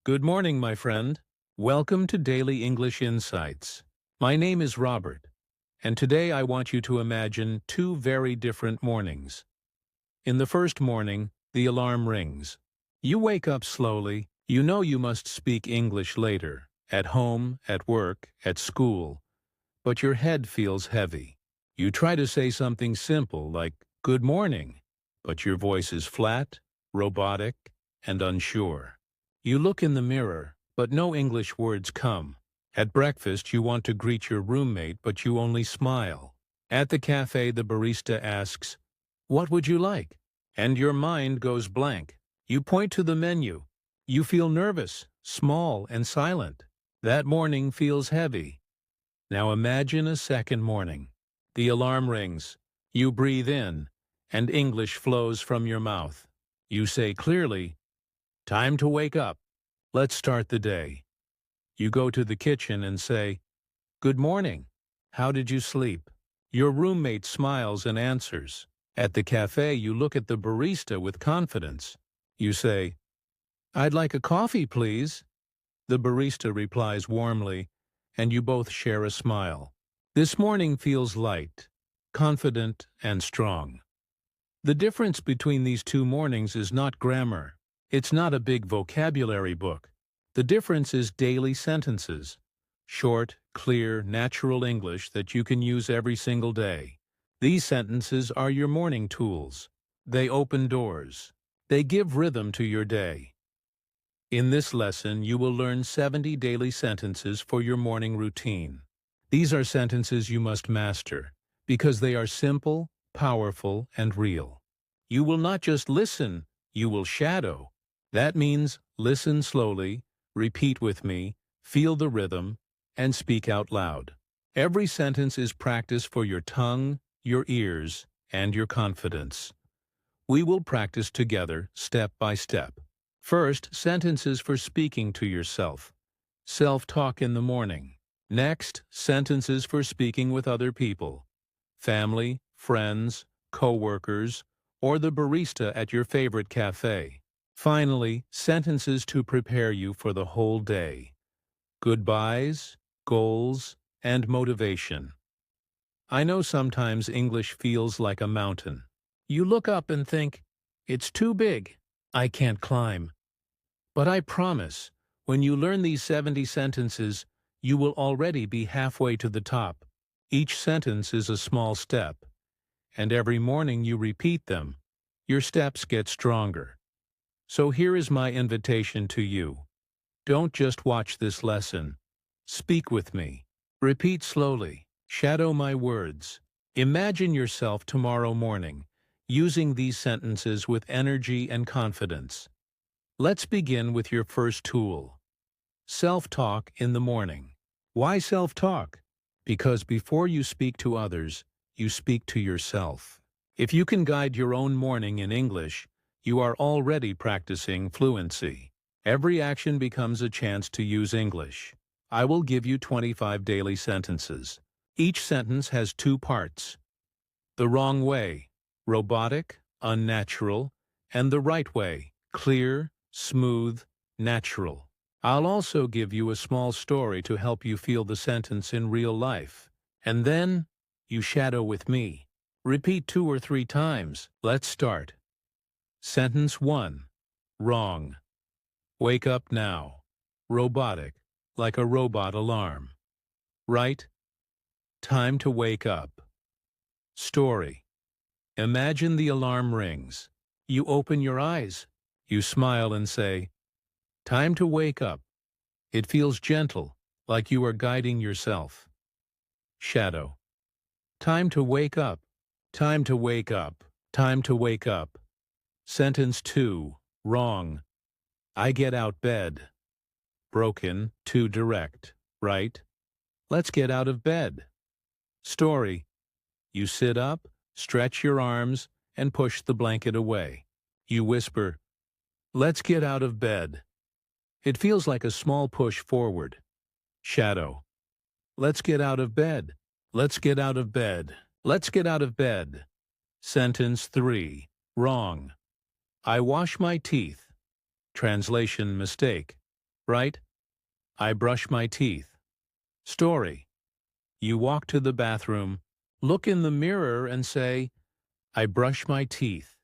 Good morning, my friend. Welcome to Daily English Insights. My name is Robert, and today I want you to imagine two very different mornings. In the first morning, the alarm rings. You wake up slowly. You know you must speak English later, at home, at work, at school, but your head feels heavy. You try to say something simple like, "Good morning," but your voice is flat, robotic, and unsure. You look in the mirror, but no English words come. At breakfast, you want to greet your roommate, but you only smile. At the cafe, the barista asks, "What would you like?" And your mind goes blank. You point to the menu. You feel nervous, small, and silent. That morning feels heavy. Now imagine a second morning. The alarm rings. You breathe in, and English flows from your mouth. You say clearly, "Time to wake up. Let's start the day." You go to the kitchen and say, "Good morning. How did you sleep?" Your roommate smiles and answers. At the cafe, you look at the barista with confidence. You say, "I'd like a coffee, please." The barista replies warmly, and you both share a smile. This morning feels light, confident, and strong. The difference between these two mornings is not grammar. It's not a big vocabulary book. The difference is daily sentences. Short, clear, natural English that you can use every single day. These sentences are your morning tools. They open doors. They give rhythm to your day. In this lesson, you will learn 70 daily sentences for your morning routine. These are sentences you must master because they are simple, powerful, and real. You will not just listen, you will shadow. That means listen slowly, repeat with me, feel the rhythm, and speak out loud. Every sentence is practice for your tongue, your ears, and your confidence. We will practice together, step by step. First, sentences for speaking to yourself. Self-talk in the morning. Next, sentences for speaking with other people. Family, friends, co-workers, or the barista at your favorite cafe. Finally, sentences to prepare you for the whole day. Goodbyes, goals, and motivation. I know sometimes English feels like a mountain. You look up and think, "It's too big. I can't climb." But I promise, when you learn these 70 sentences, you will already be halfway to the top. Each sentence is a small step, and every morning you repeat them, your steps get stronger. So here is my invitation to you. Don't just watch this lesson. Speak with me. Repeat slowly. Shadow my words. Imagine yourself tomorrow morning, using these sentences with energy and confidence. Let's begin with your first tool. Self-talk in the morning. Why self-talk? Because before you speak to others, you speak to yourself. If you can guide your own morning in English, you are already practicing fluency. Every action becomes a chance to use English. I will give you 25 daily sentences. Each sentence has two parts. The wrong way, robotic, unnatural, and the right way, clear, smooth, natural. I'll also give you a small story to help you feel the sentence in real life. And then, you shadow with me. Repeat 2 or 3 times. Let's start. Sentence 1. Wrong. Wake up now. Robotic, like a robot alarm. Right? Time to wake up. Story. Imagine the alarm rings. You open your eyes. You smile and say, "Time to wake up." It feels gentle, like you are guiding yourself. Shadow. Time to wake up. Time to wake up. Time to wake up. Sentence 2. Wrong. I get out bed. Broken, too direct. Right? Let's get out of bed. Story. You sit up, stretch your arms, and push the blanket away. You whisper, "Let's get out of bed." It feels like a small push forward. Shadow. Let's get out of bed. Let's get out of bed. Let's get out of bed. Sentence 3. Wrong. I wash my teeth. Translation mistake. Right? I brush my teeth. Story. You walk to the bathroom, look in the mirror and say, I brush my teeth.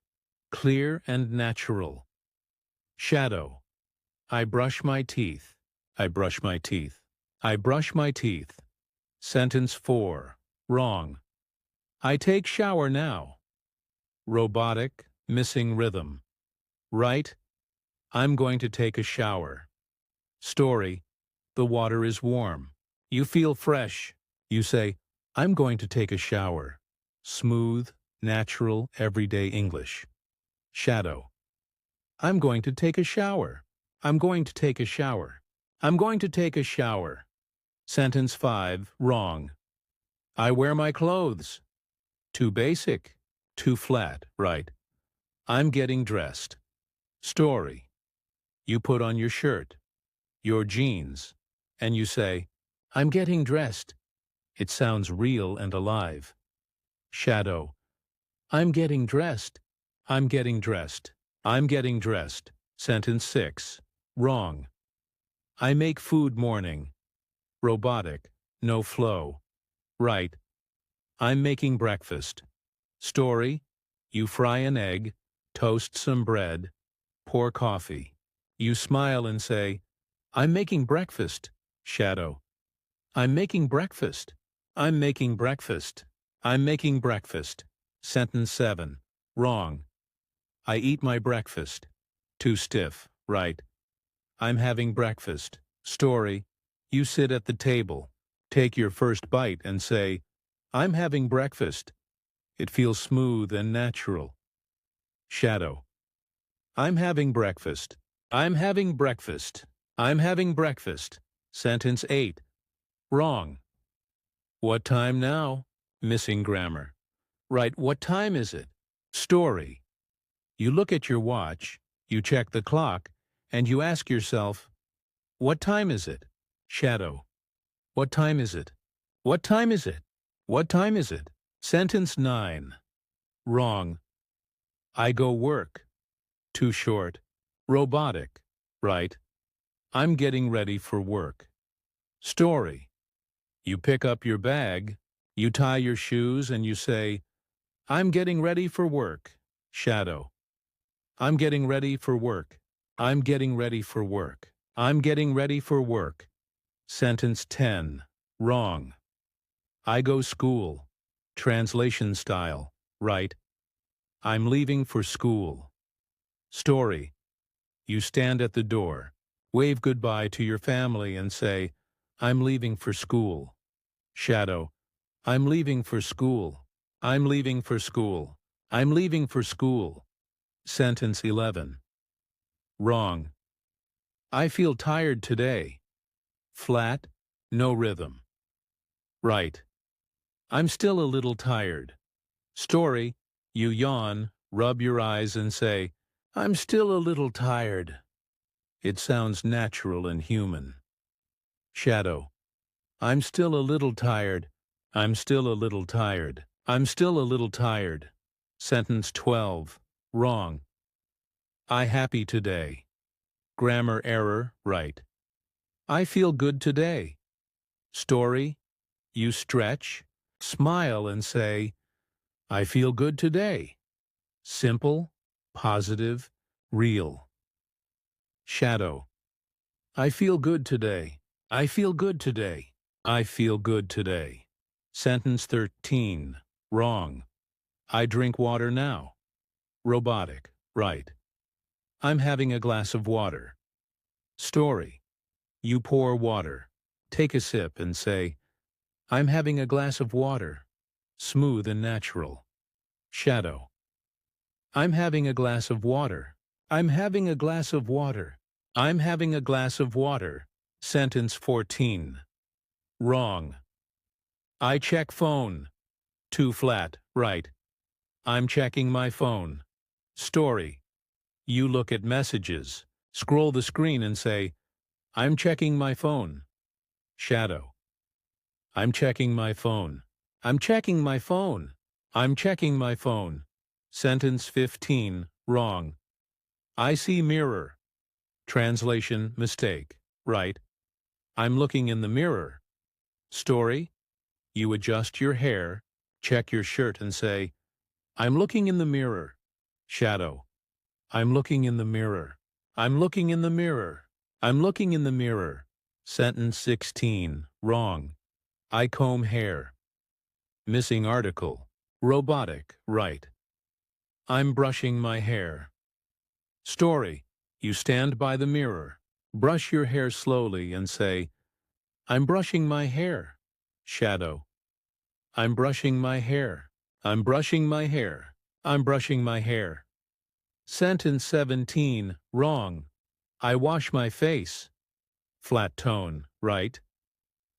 Clear and natural. Shadow. I brush my teeth. I brush my teeth. I brush my teeth. Sentence 4. Wrong. I take shower now. Robotic, missing rhythm. Right? I'm going to take a shower. Story. The water is warm. You feel fresh. You say, I'm going to take a shower. Smooth, natural, everyday English. Shadow. I'm going to take a shower. I'm going to take a shower. I'm going to take a shower. Sentence 5. Wrong. I wear my clothes. Too basic. Too flat. Right. I'm getting dressed. Story. You put on your shirt, your jeans, and you say, I'm getting dressed. It sounds real and alive. Shadow. I'm getting dressed. I'm getting dressed. I'm getting dressed. Sentence 6. Wrong. I make food morning. Robotic. No flow. Right. I'm making breakfast. Story. You fry an egg, toast some bread, pour coffee. You smile and say, I'm making breakfast. Shadow. I'm making breakfast. I'm making breakfast. I'm making breakfast. Sentence 7. Wrong. I eat my breakfast. Too stiff. Right. I'm having breakfast. Story. You sit at the table, take your first bite and say, I'm having breakfast. It feels smooth and natural. Shadow. I'm having breakfast. I'm having breakfast. I'm having breakfast. Sentence 8. Wrong. What time now? Missing grammar. Right, what time is it? Story. You look at your watch, you check the clock, and you ask yourself, what time is it? Shadow. What time is it? What time is it? What time is it? Sentence 9. Wrong. I go work. Too short. Robotic. Right. I'm getting ready for work. Story. You pick up your bag, you tie your shoes, and you say, I'm getting ready for work. Shadow. I'm getting ready for work. I'm getting ready for work. I'm getting ready for work. Sentence 10. Wrong. I go school. Translation style. Right. I'm leaving for school. Story. You stand at the door, wave goodbye to your family and say, I'm leaving for school. Shadow. I'm leaving for school. I'm leaving for school. I'm leaving for school. Sentence 11. Wrong. I feel tired today. Flat, no rhythm. Right. I'm still a little tired. Story. You yawn, rub your eyes and say, I'm still a little tired. It sounds natural and human. Shadow. I'm still a little tired. I'm still a little tired. I'm still a little tired. Sentence 12. Wrong. I happy today. Grammar error. Right. I feel good today. Story. You stretch, smile and say, I feel good today. Simple, positive, real. Shadow. I feel good today. I feel good today. I feel good today. Sentence 13. Wrong. I drink water now. Robotic. Right. I'm having a glass of water. Story. You pour water. Take a sip and say, I'm having a glass of water. Smooth and natural. Shadow. I'm having a glass of water. I'm having a glass of water. I'm having a glass of water. Sentence 14. Wrong. I check phone. Too flat. Right. I'm checking my phone. Story. You look at messages, scroll the screen and say, I'm checking my phone. Shadow. I'm checking my phone. I'm checking my phone. I'm checking my phone. Sentence 15. Wrong. I see mirror. Translation mistake. right? I'm looking in the mirror. Story, you adjust your hair, check your shirt and say, I'm looking in the mirror. Shadow, I'm looking in the mirror. I'm looking in the mirror. I'm looking in the mirror. Sentence 16, wrong. I comb hair. Missing article. Robotic, right. I'm brushing my hair. Story, you stand by the mirror. Brush your hair slowly and say, I'm brushing my hair. Shadow, I'm brushing my hair. I'm brushing my hair. I'm brushing my hair. Sentence 17, wrong. I wash my face. Flat tone, right.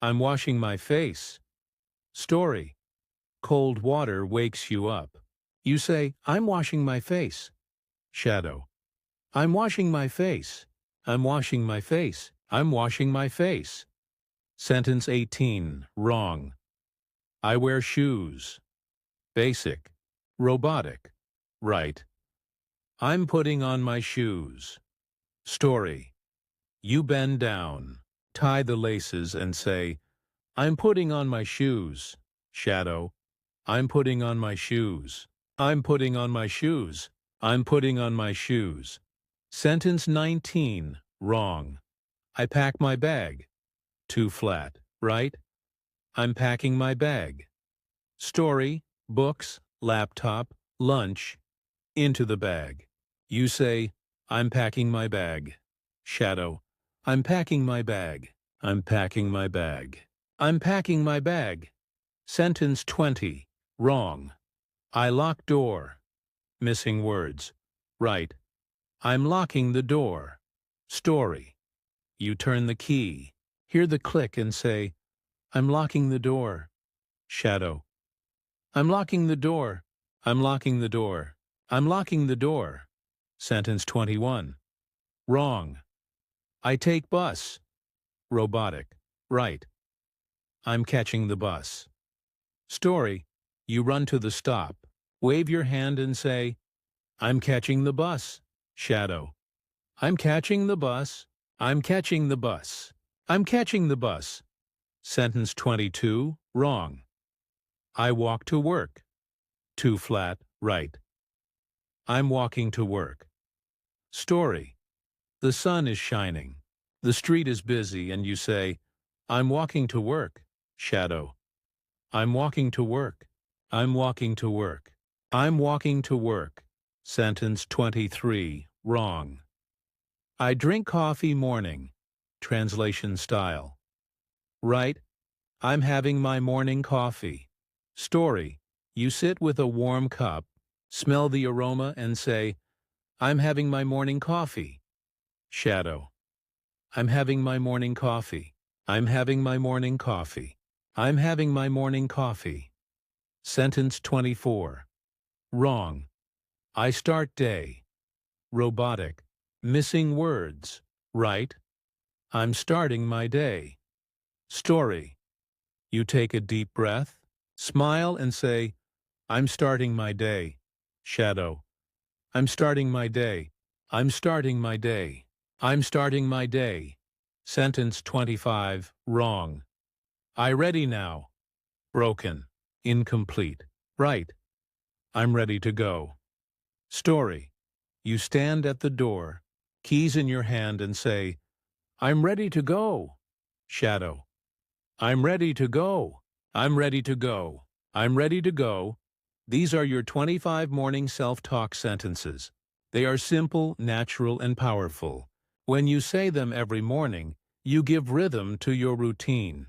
I'm washing my face. Story, cold water wakes you up. You say, I'm washing my face. Shadow, I'm washing my face. I'm washing my face. I'm washing my face. Sentence 18, wrong. I wear shoes. Basic, robotic, right. I'm putting on my shoes. Story, you bend down, tie the laces and say, I'm putting on my shoes. Shadow, I'm putting on my shoes. I'm putting on my shoes. I'm putting on my shoes. Sentence 19, wrong. I pack my bag. Too flat, right? I'm packing my bag. Story, books, laptop, lunch, into the bag. You say, I'm packing my bag. Shadow, I'm packing my bag. I'm packing my bag. I'm packing my bag. Sentence 20, wrong. I lock door. Missing words. Right. I'm locking the door. Story. You turn the key, hear the click and say, I'm locking the door. Shadow. I'm locking the door. I'm locking the door. I'm locking the door. Sentence 21. Wrong. I take bus. Robotic. Right. I'm catching the bus. Story. You run to the stop, wave your hand and say, I'm catching the bus. Shadow. I'm catching the bus. I'm catching the bus. I'm catching the bus. Sentence 22. Wrong. I walk to work. Too flat. Right. I'm walking to work. Story. The sun is shining. The street is busy and you say, I'm walking to work. Shadow. I'm walking to work. I'm walking to work. I'm walking to work. Sentence 23. Wrong. I drink coffee morning. Translation style. Right. I'm having my morning coffee. Story. You sit with a warm cup, smell the aroma and say, I'm having my morning coffee. Shadow. I'm having my morning coffee. I'm having my morning coffee. I'm having my morning coffee. Sentence 24. Wrong. I start day. Robotic. Missing words. Right. I'm starting my day. Story. You take a deep breath, smile and say, I'm starting my day. Shadow. I'm starting my day. I'm starting my day. I'm starting my day. Sentence 25. Wrong. I ready now. Broken. Incomplete. Right. I'm ready to go. Story. You stand at the door, keys in your hand and say, I'm ready to go. Shadow. I'm ready to go. I'm ready to go. I'm ready to go. These are your 25 morning self-talk sentences. They are simple, natural, and powerful. When you say them every morning, you give rhythm to your routine.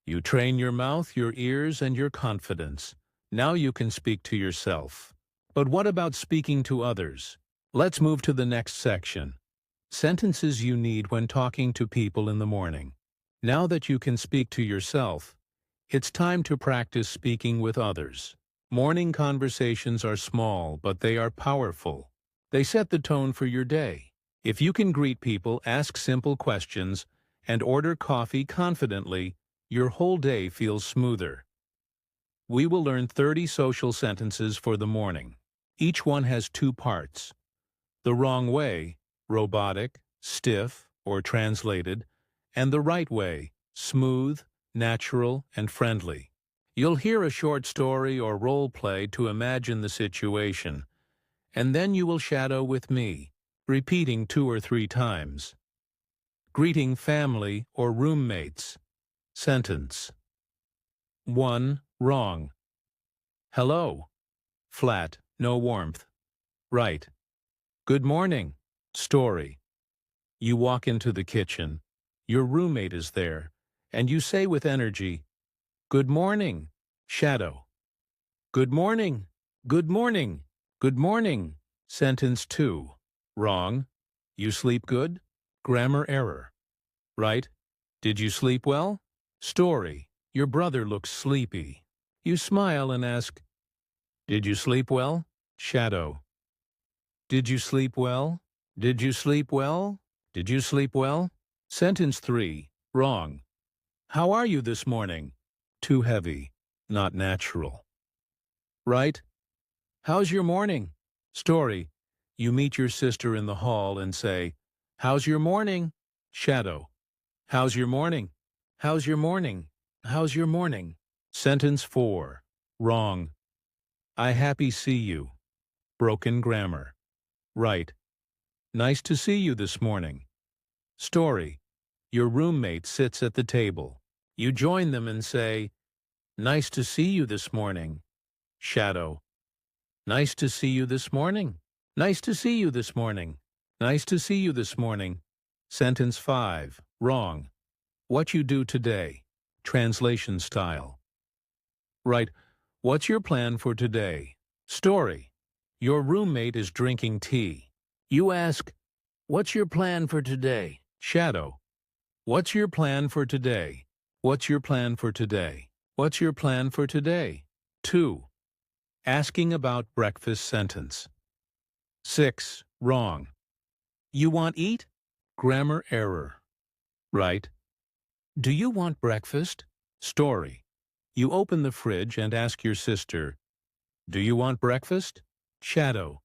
You train your mouth, your ears, and your confidence. Now you can speak to yourself. But what about speaking to others? Let's move to the next section. Sentences you need when talking to people in the morning. Now that you can speak to yourself, it's time to practice speaking with others. Morning conversations are small, but they are powerful. They set the tone for your day. If you can greet people, ask simple questions, and order coffee confidently, your whole day feels smoother. We will learn 30 social sentences for the morning. Each one has two parts. The wrong way, robotic, stiff, or translated, and the right way, smooth, natural, and friendly. You'll hear a short story or role play to imagine the situation, and then you will shadow with me, repeating 2 or 3 times. Greeting family or roommates. Sentence. 1. Wrong. Hello. Flat, no warmth. Right. Good morning. Story. You walk into the kitchen. Your roommate is there, and you say with energy, "Good morning." Shadow. Good morning. Good morning. Good morning. Sentence 2. Wrong. You sleep good? Grammar error. Right. Did you sleep well? Story. Your brother looks sleepy. You smile and ask, "Did you sleep well?" Shadow. Did you sleep well? Did you sleep well? Did you sleep well? Sentence 3. Wrong. How are you this morning? Too heavy. Not natural. Right. How's your morning? Story. You meet your sister in the hall and say, "How's your morning?" Shadow. How's your morning? How's your morning? How's your morning? Sentence 4. Wrong. I happy see you. Broken grammar. Right. Nice to see you this morning. Story. Your roommate sits at the table. You join them and say, "Nice to see you this morning." Shadow. Nice to see you this morning. Nice to see you this morning. Nice to see you this morning. Sentence 5. Wrong. What you do today. Translation style. Right. What's your plan for today? Story. Your roommate is drinking tea. You ask, "What's your plan for today?" Shadow. What's your plan for today? What's your plan for today? What's your plan for today? 2. Asking about breakfast sentence. 6. Wrong. You want eat? Grammar error. Right. Do you want breakfast? Story. You open the fridge and ask your sister, "Do you want breakfast?" Shadow.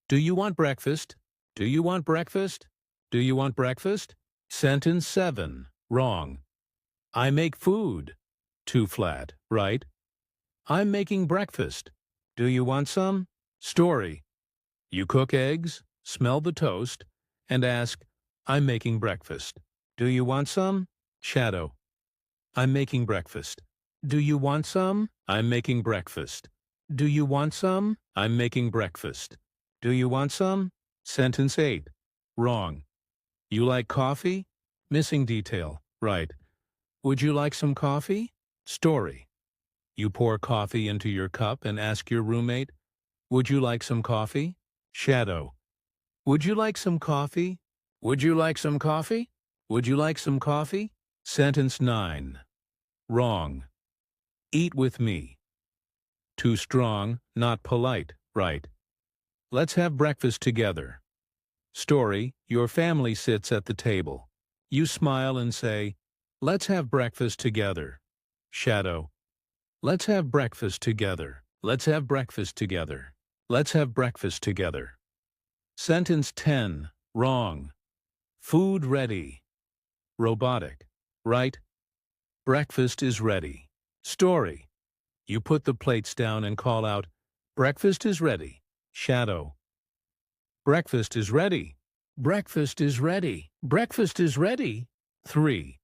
Do you want breakfast? Do you want breakfast? Do you want breakfast? Sentence 7. Wrong. I make food. Too flat, right? I'm making breakfast. Do you want some? Story. You cook eggs, smell the toast, and ask, "I'm making breakfast. Do you want some?" Shadow. I'm making breakfast. Do you want some? I'm making breakfast. Do you want some? I'm making breakfast. Do you want some? Sentence 8. Wrong. You like coffee? Missing detail. Right. Would you like some coffee? Story. You pour coffee into your cup and ask your roommate, "Would you like some coffee?" Shadow. Would you like some coffee? Would you like some coffee? Would you like some coffee? Sentence 9. Wrong. Eat with me. Too strong, not polite, right. Let's have breakfast together. Story. Your family sits at the table. You smile and say, "Let's have breakfast together." Shadow. Let's have breakfast together. Let's have breakfast together. Let's have breakfast together. Sentence 10. Wrong. Food ready. Robotic. Right. Breakfast is ready. Story. You put the plates down and call out, "Breakfast is ready." Shadow. Breakfast is ready. Breakfast is ready. Breakfast is ready. 3.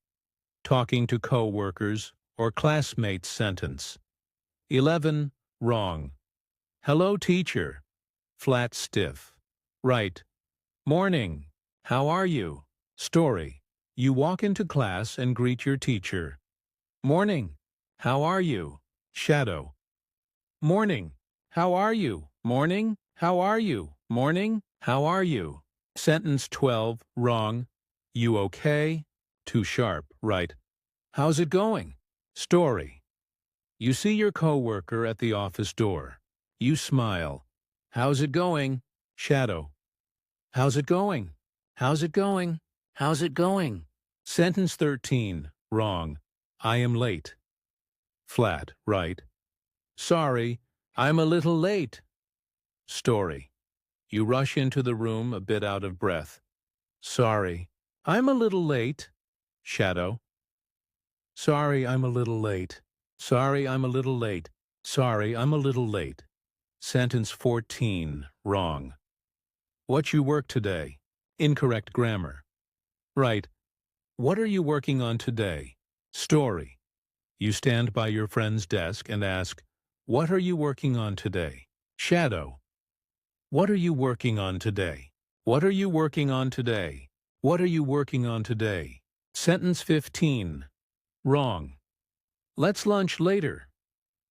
Talking to co-workers or classmates sentence. 11. Wrong. Hello, teacher. Flat, stiff. Right. Morning. How are you? Story. You walk into class and greet your teacher. Morning. How are you? Shadow. Morning. How are you? Morning. How are you? Morning. How are you? Sentence 12. Wrong. You okay? Too sharp. Right. How's it going? Story. You see your coworker at the office door. You smile. How's it going? Shadow. How's it going? How's it going? How's it going? Sentence 13. Wrong. I am late. Flat. Right. Sorry, I'm a little late. Story. You rush into the room a bit out of breath. Sorry, I'm a little late. Shadow. Sorry, I'm a little late. Sorry, I'm a little late. Sorry, I'm a little late. Sentence 14. Wrong. What you work today? Incorrect grammar. Right. What are you working on today? Story. You stand by your friend's desk and ask, what are you working on today? Shadow. What are you working on today? What are you working on today? What are you working on today? Sentence 15. Wrong. Let's lunch later.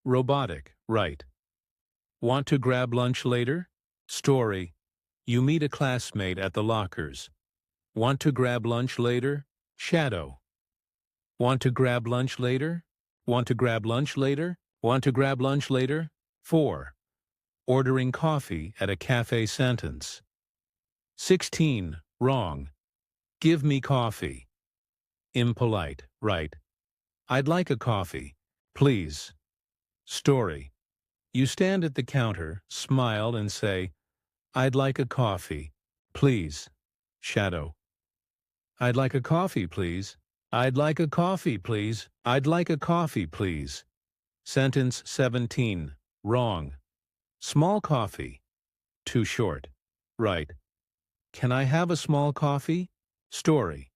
Robotic. Right. Want to grab lunch later? Story. You meet a classmate at the lockers. Want to grab lunch later? Shadow. Want to grab lunch later? Want to grab lunch later? Want to grab lunch later? 4. Ordering coffee at a cafe sentence. 16. Wrong. Give me coffee. Impolite. Right. I'd like a coffee, please. Story. You stand at the counter, smile, and say, I'd like a coffee, please. Shadow. I'd like a coffee, please. I'd like a coffee, please. I'd like a coffee, please. Sentence 17. Wrong. Small coffee. Too short. Right. Can I have a small coffee? Story.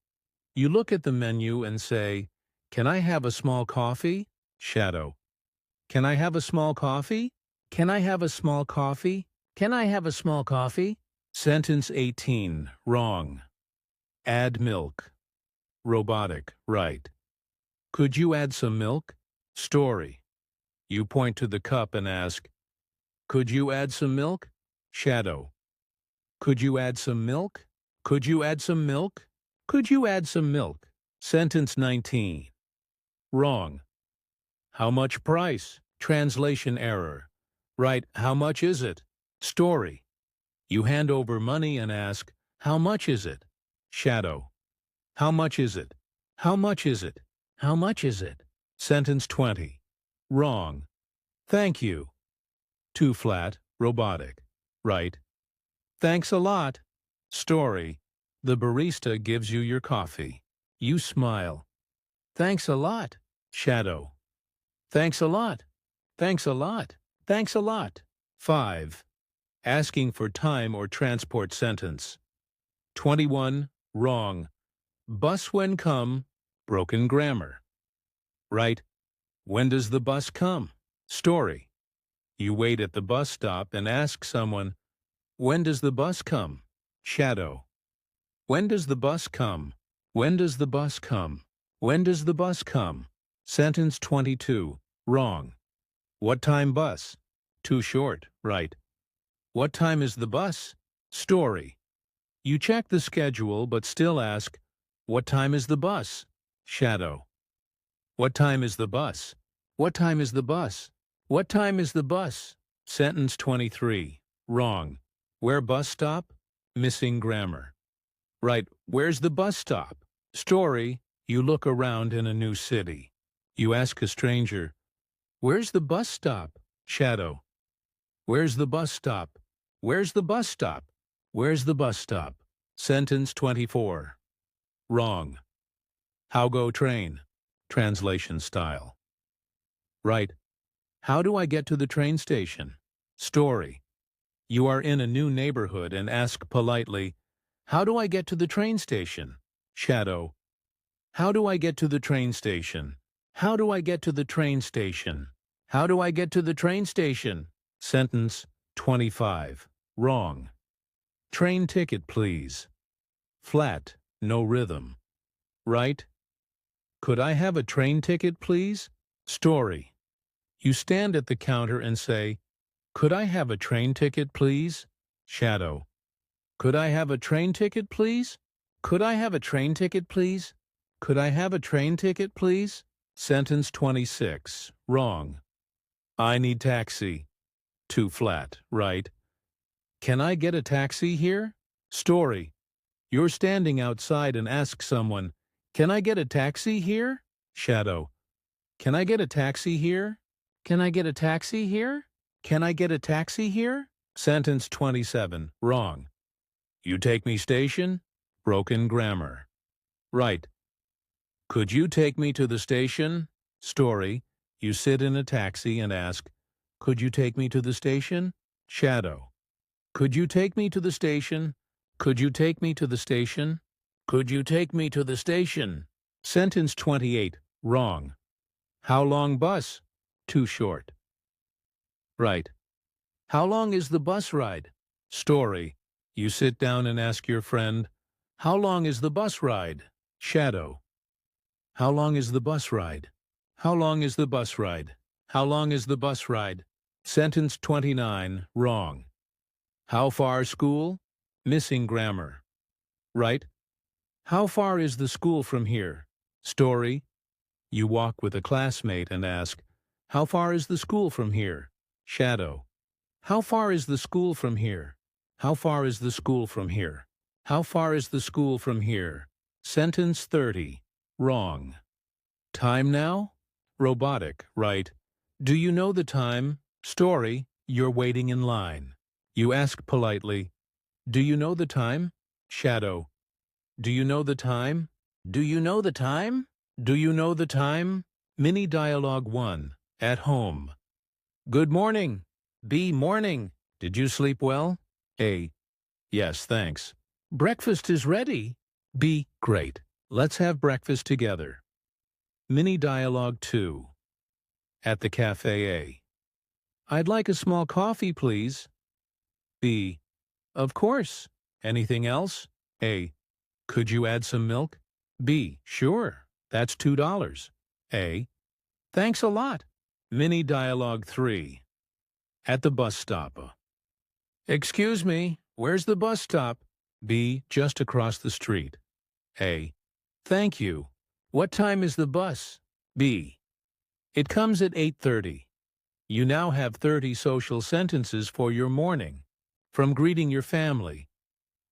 You look at the menu and say, Can I have a small coffee? Shadow. Can I have a small coffee? Can I have a small coffee? Can I have a small coffee? Sentence 18. Wrong. Add milk. Robotic. Right. Could you add some milk? Story. You point to the cup and ask, Could you add some milk? Shadow. Could you add some milk? Could you add some milk? Could you add some milk? Sentence 19. Wrong. How much price? Translation error. Right, how much is it? Story. You hand over money and ask, How much is it? Shadow. How much is it? How much is it? How much is it? Sentence 20. Wrong. Thank you. Too flat. Robotic. Right. Thanks a lot. Story. The barista gives you your coffee. You smile. Thanks a lot. Shadow. Thanks a lot. Thanks a lot. Thanks a lot. 5. Asking for time or transport sentence. 21. Wrong. Bus when come. Broken grammar. Right. When does the bus come? Story. You wait at the bus stop and ask someone, When does the bus come? Shadow. When does the bus come? When does the bus come? When does the bus come? Sentence 22. Wrong. What time bus? Too short. Right. What time is the bus? Story. You check the schedule but still ask, What time is the bus? Shadow. What time is the bus? What time is the bus? What time is the bus? Sentence 23. Wrong. Where bus stop? Missing grammar. Right. Where's the bus stop? Story. You look around in a new city. You ask a stranger, Where's the bus stop? Shadow. Where's the bus stop? Where's the bus stop? Where's the bus stop? Sentence 24. Wrong. How go train? Translation style. Right. How do I get to the train station? Story. You are in a new neighborhood and ask politely, How do I get to the train station? Shadow. How do I get to the train station? How do I get to the train station? How do I get to the train station? Sentence 25. Wrong. Train ticket, please. Flat, no rhythm. Right. Could I have a train ticket, please? Story. You stand at the counter and say, Could I have a train ticket, please? Shadow. Could I have a train ticket, please? Could I have a train ticket, please? Could I have a train ticket, please? Sentence 26. Wrong. I need taxi. Too flat. Right. Can I get a taxi here? Story. You're standing outside and ask someone, Can I get a taxi here? Shadow. Can I get a taxi here? Can I get a taxi here? Can I get a taxi here? Sentence 27. Wrong. You take me station? Broken grammar. Right. Could you take me to the station? Story. You sit in a taxi and ask, could you take me to the station? Shadow. Could you take me to the station? Could you take me to the station? Could you take me to the station? Sentence 28. Wrong. How long bus? Too short. Right. How long is the bus ride? Story. You sit down and ask your friend, how long is the bus ride? Shadow. How long is the bus ride? How long is the bus ride? How long is the bus ride? Sentence 29. Wrong. How far school? Missing grammar. Right. How far is the school from here? Story. You walk with a classmate and ask, how far is the school from here? Shadow. How far is the school from here? How far is the school from here? How far is the school from here? Sentence 30. Wrong. Time now? Robotic. Right. Do you know the time? Story. You're waiting in line. You ask politely, do you know the time? Shadow. Do you know the time? Do you know the time? Do you know the time? Mini Dialogue 1. At home. Good morning. B. Morning. Did you sleep well? A. Yes, thanks. Breakfast is ready. B. Great. Let's have breakfast together. Mini Dialogue 2. At the cafe. A. I'd like a small coffee, please. B. Of course. Anything else? A. Could you add some milk? B. Sure. That's $2. A. Thanks a lot. Mini Dialogue 3. At the bus stop. Excuse me, where's the bus stop? B. Just across the street. A. Thank you. What time is the bus? B. It comes at 8:30. You now have 30 social sentences for your morning, from greeting your family,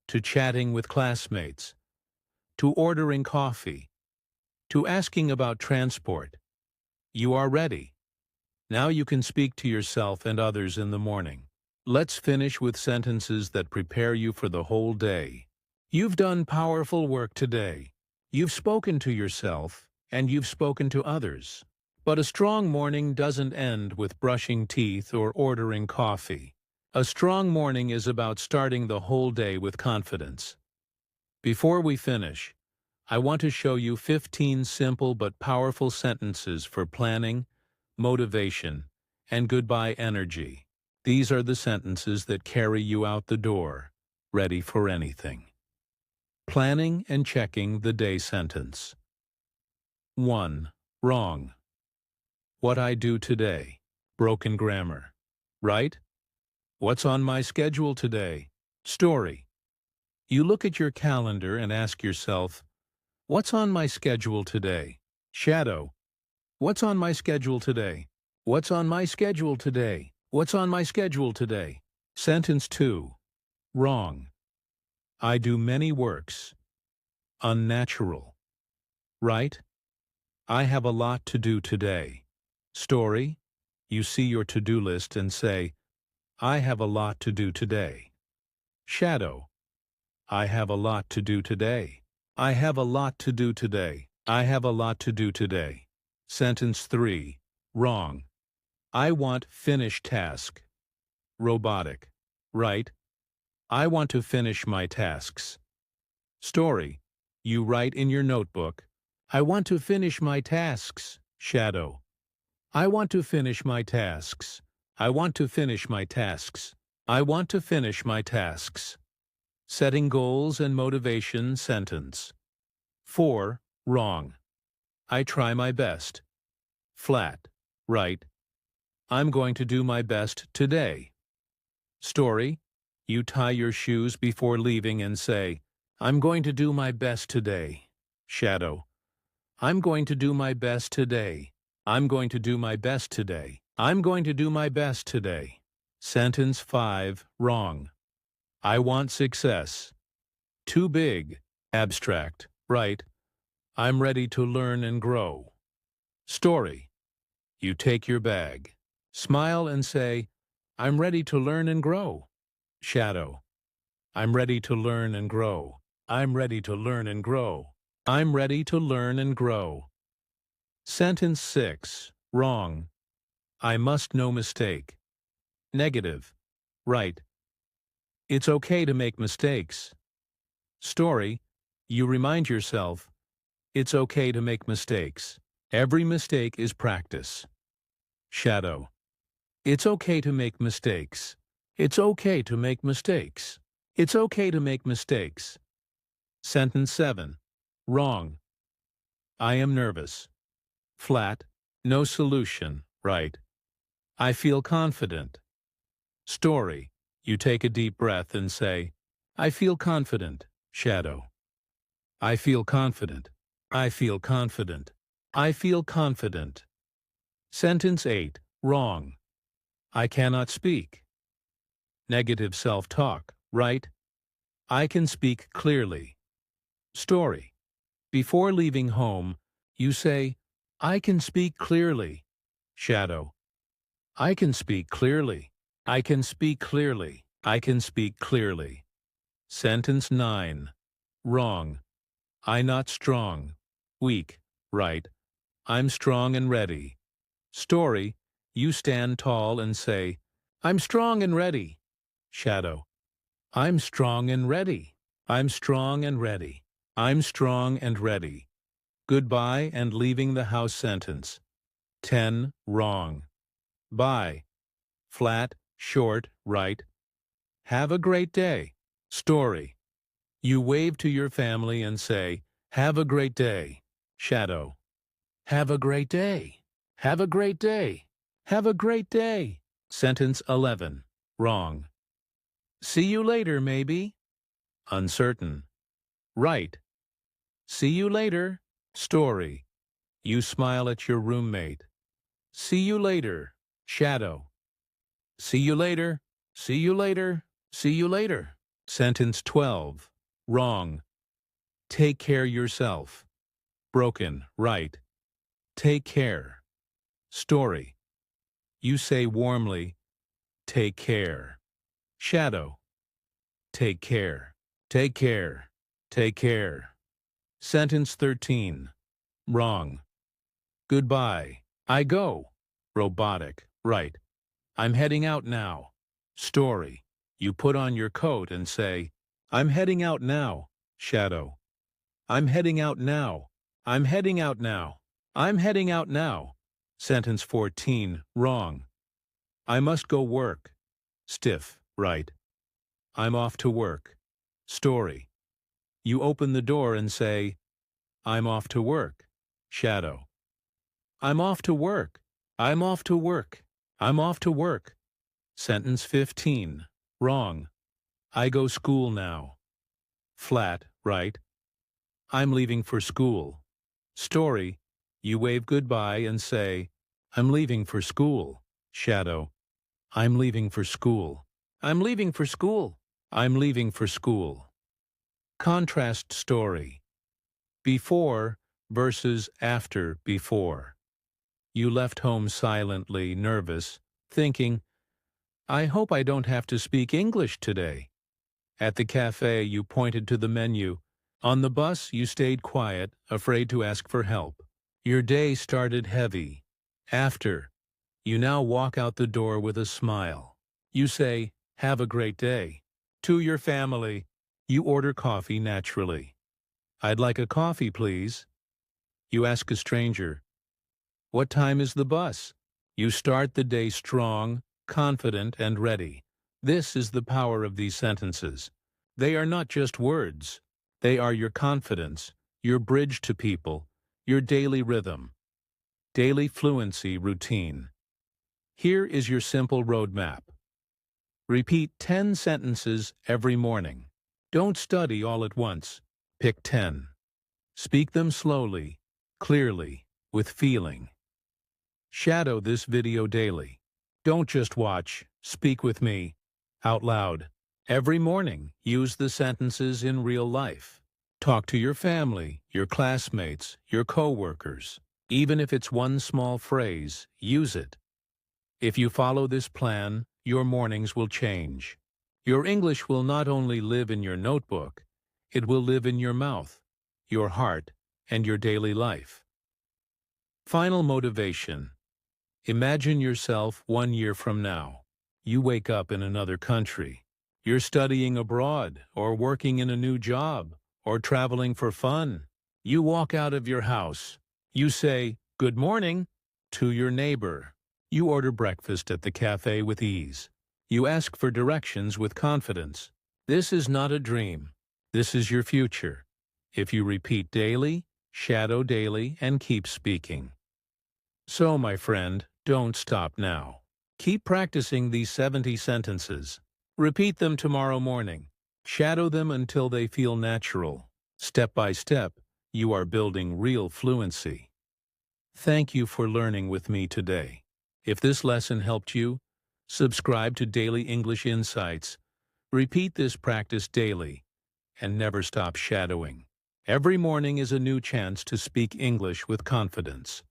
to chatting with classmates, to ordering coffee, to asking about transport. You are ready. Now you can speak to yourself and others in the morning. Let's finish with sentences that prepare you for the whole day. You've done powerful work today. You've spoken to yourself, and you've spoken to others. But a strong morning doesn't end with brushing teeth or ordering coffee. A strong morning is about starting the whole day with confidence. Before we finish, I want to show you 15 simple but powerful sentences for planning, motivation, and goodbye energy. These are the sentences that carry you out the door, ready for anything. Planning and checking the day sentence. 1. Wrong. What I do today. Broken grammar. Right? What's on my schedule today? Story. You look at your calendar and ask yourself, what's on my schedule today? Shadow. What's on my schedule today? What's on my schedule today? What's on my schedule today? Sentence 2. Wrong. I do many works. Unnatural. Right? I have a lot to do today. Story. You see your to-do list and say, I have a lot to do today. Shadow. I have a lot to do today. I have a lot to do today. I have a lot to do today. Sentence 3. Wrong. I want finished task. Robotic. Right. I want to finish my tasks. Story. You write in your notebook, I want to finish my tasks. Shadow. I want to finish my tasks. I want to finish my tasks. I want to finish my tasks. Setting goals and motivation sentence. 4. Wrong. I try my best. Flat. Right. I'm going to do my best today. Story. You tie your shoes before leaving and say, I'm going to do my best today. Shadow. I'm going to do my best today. I'm going to do my best today. I'm going to do my best today. Sentence 5. Wrong. I want success. Too big. Abstract. Right. I'm ready to learn and grow. Story. You take your bag. Smile and say, I'm ready to learn and grow. Shadow. I'm ready to learn and grow. I'm ready to learn and grow. I'm ready to learn and grow. Sentence 6. Wrong. I must no mistake. Negative. Right. It's okay to make mistakes. Story. You remind yourself, it's okay to make mistakes. Every mistake is practice. Shadow. It's okay to make mistakes. It's okay to make mistakes. It's okay to make mistakes. Sentence 7. Wrong. I am nervous. Flat. No solution. Right. I feel confident. Story. You take a deep breath and say, I feel confident. Shadow. I feel confident. I feel confident. I feel confident. Sentence 8. Wrong. I cannot speak. Negative self-talk. Right. I can speak clearly. Story. Before leaving home, you say, I can speak clearly. Shadow. I can speak clearly. I can speak clearly. I can speak clearly. Sentence 9. Wrong. I not strong. Weak. Right. I'm strong and ready. Story. You stand tall and say, I'm strong and ready. Shadow. I'm strong and ready. I'm strong and ready. I'm strong and ready. Goodbye and leaving the house sentence. 10. Wrong. Bye. Flat, short, right. Have a great day. Story. You wave to your family and say, have a great day. Shadow. Have a great day. Have a great day. Have a great day. Sentence 11. Wrong. See you later, maybe. Uncertain. Right. See you later. Story. You smile at your roommate. See you later. Shadow. See you later. See you later. See you later. Sentence 12. Wrong. Take care yourself. Broken. Right. Take care. Story. You say warmly, take care. Shadow. Take care. Take care. Take care. Sentence 13. Wrong. Goodbye. I go. Robotic. Right. I'm heading out now. Story. You put on your coat and say, I'm heading out now. Shadow. I'm heading out now. I'm heading out now. I'm heading out now. Sentence 14. Wrong. I must go work. Stiff. Right. I'm off to work. Story. You open the door and say, I'm off to work. Shadow. I'm off to work. I'm off to work. I'm off to work. Sentence 15. Wrong. I go school now. Flat. Right. I'm leaving for school. Story. You wave goodbye and say, I'm leaving for school. Shadow. I'm leaving for school. I'm leaving for school. I'm leaving for school. Contrast story. Before versus after before. You left home silently, nervous, thinking, I hope I don't have to speak English today. At the cafe, you pointed to the menu. On the bus, you stayed quiet, afraid to ask for help. Your day started heavy. After, you now walk out the door with a smile. You say, have a great day. To your family, you order coffee naturally. I'd like a coffee, please. You ask a stranger, what time is the bus? You start the day strong, confident, and ready. This is the power of these sentences. They are not just words. They are your confidence, your bridge to people, your daily rhythm. Daily fluency routine. Here is your simple roadmap. Repeat 10 sentences every morning. Don't study all at once. Pick 10. Speak them slowly, clearly, with feeling. Shadow this video daily. Don't just watch, speak with me, out loud. Every morning, use the sentences in real life. Talk to your family, your classmates, your coworkers. Even if it's one small phrase, use it. If you follow this plan, your mornings will change. Your English will not only live in your notebook, it will live in your mouth, your heart, and your daily life. Final motivation. Imagine yourself 1 year from now. You wake up in another country. You're studying abroad, or working in a new job, or traveling for fun. You walk out of your house. You say, "Good morning," to your neighbor. You order breakfast at the cafe with ease. You ask for directions with confidence. This is not a dream. This is your future. If you repeat daily, shadow daily, and keep speaking. So, my friend, don't stop now. Keep practicing these 70 sentences. Repeat them tomorrow morning. Shadow them until they feel natural. Step by step, you are building real fluency. Thank you for learning with me today. If this lesson helped you, subscribe to Daily English Insights. Repeat this practice daily and never stop shadowing. Every morning is a new chance to speak English with confidence.